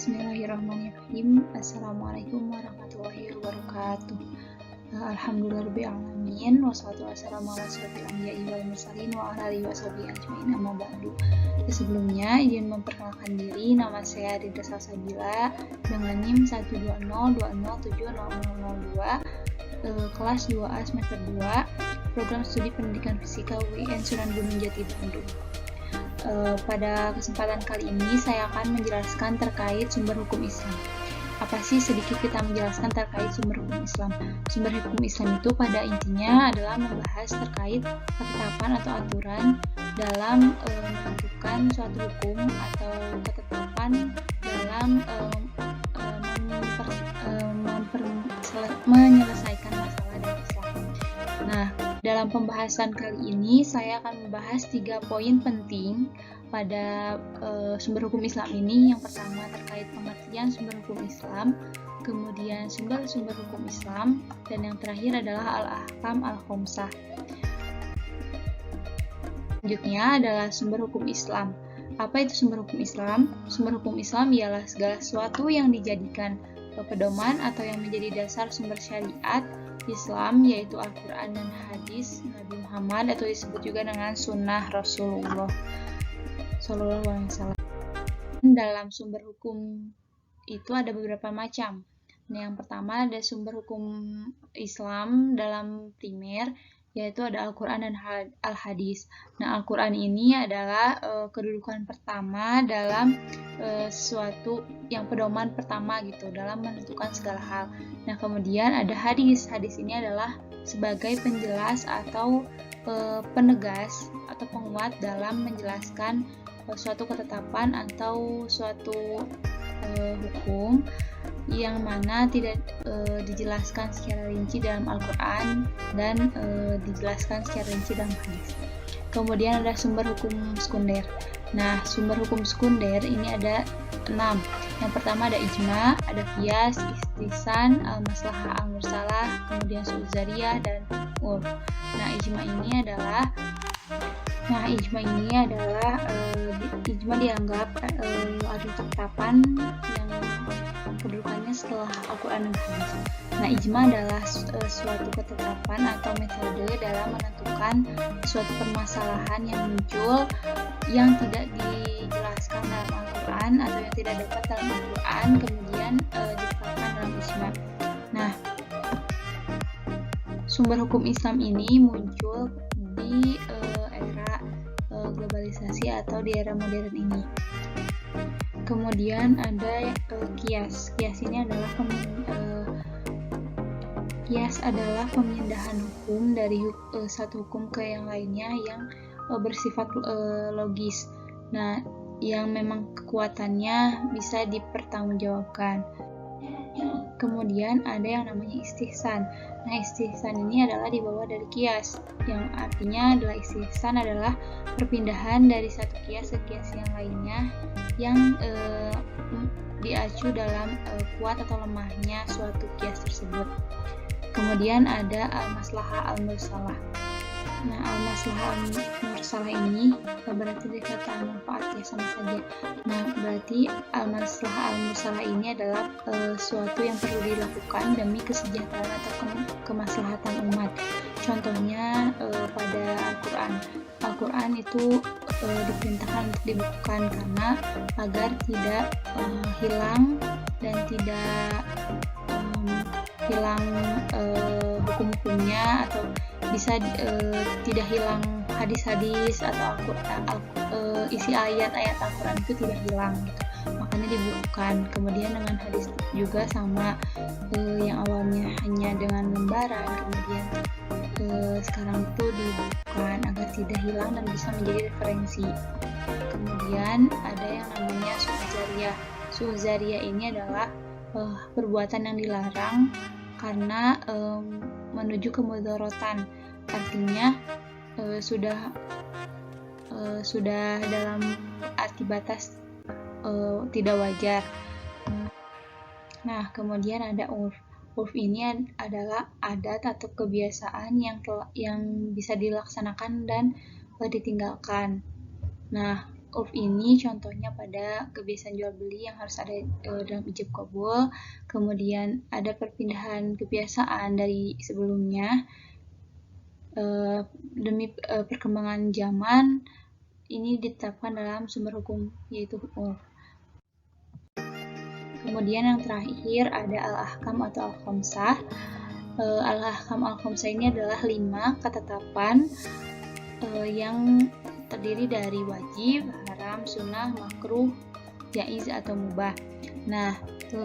Bismillahirrahmanirrahim. Assalamualaikum warahmatullahi wabarakatuh. Alhamdulillahirrahmanirrahim. Wassalatu wassalamu ala asyrofil anbiya'i wal mursalin wa ala alihi washabihi ajmain, amma ba'du. Sebelumnya izin memperkenalkan diri, nama saya Rinda Salsabila dengan NIM 12020070002, kelas 2A semester 2, program studi pendidikan fisika UIN Sunan Gunung Jati Bandung. Pada kesempatan kali ini saya akan menjelaskan terkait sumber hukum Islam. Apa sih sedikit kita menjelaskan terkait sumber hukum Islam? Sumber hukum Islam itu pada intinya adalah membahas terkait ketetapan atau aturan dalam menentukan suatu hukum atau ketetapan dalam menyelesaikan masalah dalam Islam. Nah, dalam pembahasan kali ini saya akan membahas 3 poin penting pada sumber hukum Islam ini. Yang pertama terkait pengertian sumber hukum Islam, kemudian sumber-sumber hukum Islam, dan yang terakhir adalah al-ahkam al-khomsah. Selanjutnya adalah sumber hukum Islam. Apa itu sumber hukum Islam? Sumber hukum Islam ialah segala sesuatu yang dijadikan pedoman atau yang menjadi dasar sumber syariat Islam, yaitu Al-Quran dan hadis Nabi Muhammad, atau disebut juga dengan sunnah Rasulullah SAW. Dalam sumber hukum itu ada beberapa macam. Nah, yang pertama ada sumber hukum Islam dalam primer, yaitu ada Al-Quran dan Al-Hadis. Nah, Al-Quran ini adalah kedudukan pertama dalam sesuatu yang pedoman pertama gitu dalam menentukan segala hal. Nah, kemudian ada hadis. Hadis ini adalah sebagai penjelas atau penegas atau penguat dalam menjelaskan suatu ketetapan atau suatu hukum yang mana tidak dijelaskan secara rinci dalam Al-Quran dan dijelaskan secara rinci dalam hadis. Kemudian ada sumber hukum sekunder. Nah, sumber hukum sekunder ini ada 6. Yang pertama ada ijma, ada qiyas, istihsan, al-maslahah al-mursalah, kemudian su'zariyah dan urf. Nah, ijma ini adalah ijma dianggap ada ketetapan yang kedudukannya setelah Al-Quran dan Hadis. Nah, ijma adalah suatu ketetapan atau metode dalam menentukan suatu permasalahan yang muncul yang tidak dijelaskan dalam Al-Quran atau yang tidak dapat dalam Al-Quran, kemudian ditetapkan dalam ijma. Nah, sumber hukum Islam ini muncul di era globalisasi atau di era modern ini. Kemudian ada qiyas. Qiyas ini adalah pemindahan hukum dari satu hukum ke yang lainnya yang bersifat logis. Nah, yang memang kekuatannya bisa dipertanggungjawabkan. Kemudian ada yang namanya istihsan. Nah, istihsan ini adalah dibawa dari qiyas, yang artinya adalah istihsan adalah perpindahan dari satu qiyas ke qiyas yang lainnya yang diacu dalam kuat atau lemahnya suatu qiyas tersebut. Kemudian ada al-maslahah al-mursalah. Nah, al-maslahah al-mursalah ini berarti dari kata manfaat ya, sama saja. Nah, berarti al-maslahah al-mursalah ini adalah suatu yang perlu dilakukan demi kesejahteraan atau kemaslahatan umat. Contohnya pada Al-Quran. Al-Quran itu diperintahkan untuk dibukukan karena agar tidak hilang dan tidak hilang hukum-hukumnya, atau bisa tidak hilang hadis-hadis atau isi ayat-ayat Al-Quran itu tidak hilang gitu. Makanya dibukukan. Kemudian dengan hadis juga sama, yang awalnya hanya dengan lembaran, kemudian sekarang itu dibukukan agar tidak hilang dan bisa menjadi referensi. Kemudian ada yang namanya su'zariyah. Su'zariyah ini adalah perbuatan yang dilarang karena menuju kemudharatan. Artinya sudah dalam arti batas tidak wajar. Nah, kemudian ada urf. Urf ini adalah adat atau kebiasaan yang bisa dilaksanakan dan ditinggalkan. Nah, urf ini contohnya pada kebiasaan jual beli yang harus ada dalam ijab qabul, kemudian ada perpindahan kebiasaan dari sebelumnya demi perkembangan zaman, ini ditetapkan dalam sumber hukum yaitu urf. Kemudian yang terakhir ada al-ahkam atau al-khamsah. Al-ahkam al-khamsah ini adalah 5 ketetapan yang terdiri dari wajib, haram, sunnah, makruh, jaiz atau mubah. Nah,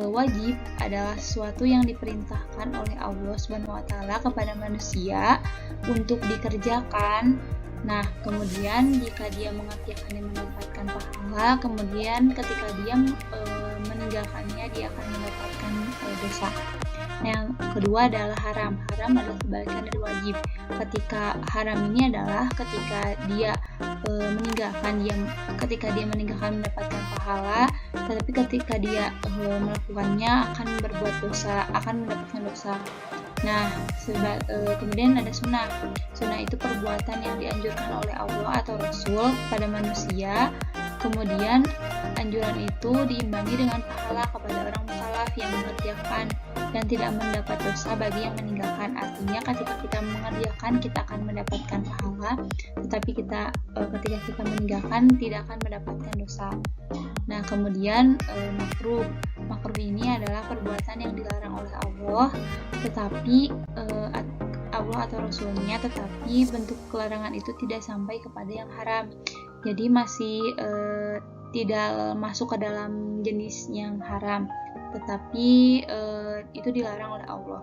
wajib adalah sesuatu yang diperintahkan oleh Allah SWT kepada manusia untuk dikerjakan. Nah, kemudian jika dia mengerjakannya mendapatkan pahala, kemudian ketika dia meninggalkannya dia akan mendapatkan dosa. Nah, yang kedua adalah haram. Haram adalah kebalikan dari wajib. Ketika haram ini adalah ketika dia ketika dia meninggalkan mendapatkan pahala, tetapi ketika dia melakukannya akan berbuat dosa, akan mendapatkan dosa. Nah, kemudian ada sunnah. Sunnah itu perbuatan yang dianjurkan oleh Allah atau Rasul kepada manusia. Kemudian anjuran itu diimbangi dengan pahala kepada orang mukallaf yang mengerjakan dan tidak mendapat dosa bagi yang meninggalkan. Artinya ketika kita mengerjakan kita akan mendapatkan pahala, tetapi ketika kita meninggalkan tidak akan mendapatkan dosa. Nah, kemudian makruh. Makruh ini adalah perbuatan yang dilarang oleh Allah, tetapi Allah atau Rasulnya, tetapi bentuk kelarangan itu tidak sampai kepada yang haram. Jadi masih tidak masuk ke dalam jenis yang haram, tetapi itu dilarang oleh Allah.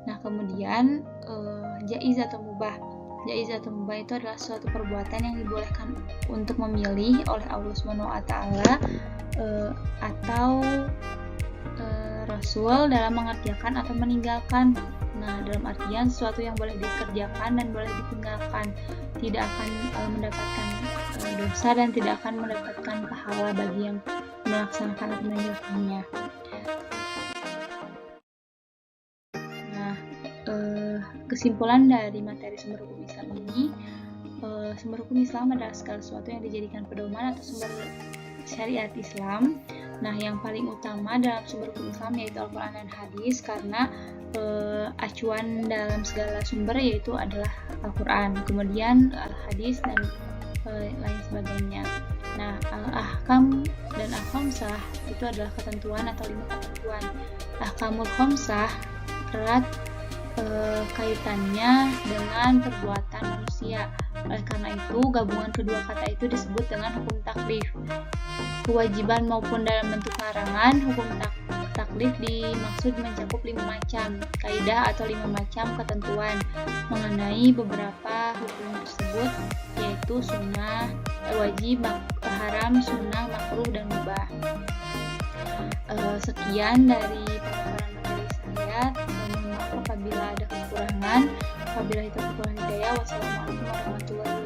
Nah, kemudian jaiz atau mubah. Jaiz atau mubah itu adalah suatu perbuatan yang dibolehkan untuk memilih oleh Allah SWT atau Rasul dalam mengerjakan atau meninggalkan. Nah, dalam artian sesuatu yang boleh dikerjakan dan boleh ditinggalkan, tidak akan mendapatkan dosa dan tidak akan mendapatkan pahala bagi yang melaksanakan atau meninggalkannya. Nah, kesimpulan dari materi sumber hukum Islam ini, sumber hukum Islam adalah segala sesuatu yang dijadikan pedoman atau sumber syariat Islam. Nah, yang paling utama dalam sumber hukum Islam yaitu Al-Quran dan Hadis, karena acuan dalam segala sumber yaitu adalah Al-Quran, kemudian Al-Hadis dan lain sebagainya. Nah, Al-Ahkam dan Al-Khamsah itu adalah ketentuan atau 5 ketentuan. Ahkamul Khamsah erat kaitannya dengan perbuatan manusia. Oleh karena itu, gabungan kedua kata itu disebut dengan hukum taklif. Kewajiban maupun dalam bentuk larangan, hukum taklif dimaksud mencakup 5 macam kaidah atau 5 macam ketentuan mengenai beberapa hukum tersebut, yaitu sunnah, wajib, haram, sunnah, makruh, dan mubah. Sekian dari pemaparan materi saya. Mohon maaf apabila ada kekurangan. Apabila itu kekurangan hidayah. Wassalamualaikum warahmatullahi wabarakatuh.